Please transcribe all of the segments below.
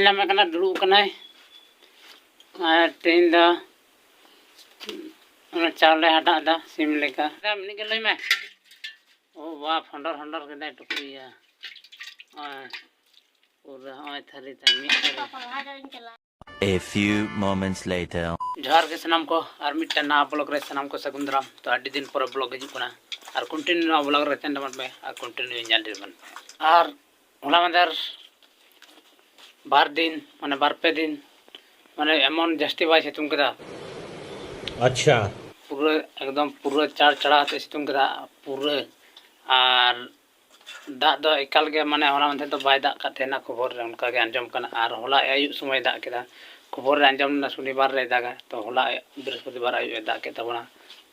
lama kena dulu kena tin dah चावल हटा दा सिम लेका मिनी के लई में ओ वाह फंडर फंडर के दे टुकिया पूरा ओय थरी तमी A few moments later जोहार के सनम को और मिटन ना ब्लॉग रे सनम को सगुंदराम तो अड्डी दिन पर ब्लॉग हिजु कना और कंटिन्यू ना ब्लॉग रे तेन मन पे और कंटिन्यू ñal dir मन और होला मंदर बार दिन माने बार पे दिन माने एमन जस्ती बाय सितुंग कदा अच्छा पूरा एकदम पूरा चार चढ़ा सितुंग कदा पूरा और दाग दो एकाल के माने होला मंथे तो बाय दाग का थेना खबर रे उनका के अंजम कना और होला आयु समय दाग केदा खबर रे अंजम ना शनिवार रे दागा तो होला बृहस्पतिवार आयु दाग के तबना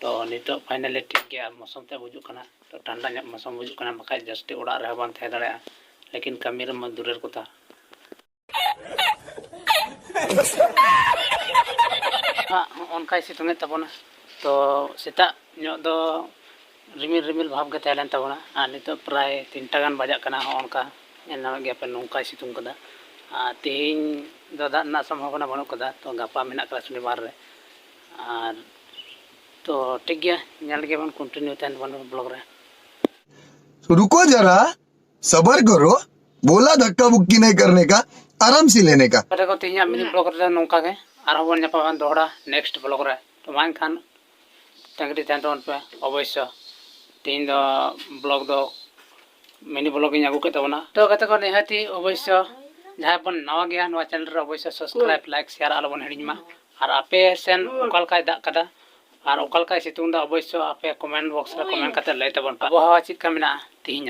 तो नितो फाइनली ठीक गया मौसम ते बुजु कना तो ठंडा nya मौसम बुजु कना बखाय जस्ती ओड़ा रे बान थे दाड़े लेकिन कमी रे मजदूरेर कोता उनका सितुंग तबना तो सेता दो रिमिल रिमिल भाव के तहलेन तबना और नितो प्राय 3टा गान बजा कना उनका एना गे पे नौका सितुंग कदा तेहिं दो दाग ना संभावना बनु कदा तो गापा मेना करा शनिवार रे और तो ठीक गया ñal के बन कंटिन्यू तहन बन ब्लॉग रे रुको जरा सबर करो बोला धक्का बुक्की नहीं करने का आराम से लेने का देखो तेहिं मिनी ब्लॉग रे नौका के और बन ᱧᱟᱯᱟᱢ दोहरा नेक्स्ट ब्लॉग रे तो मान खान तंगड़ी तहन पे अवश्य तेहिं दो ब्लॉग दो मिनी ब्लॉग इन आगु के तबना तो कते को निहाती अवश्य जहां बन नवा गया नवा चैनल रे अवश्य सब्सक्राइब लाइक शेयर आलो बन हिडिमा और आपे सेन ओकाल काय दाग कदा और ओकाल काय सितुंग दा अवश्य आपे कमेंट बॉक्स रे कमेंट कते लय तबन आबहावा चित का मेना तेहिं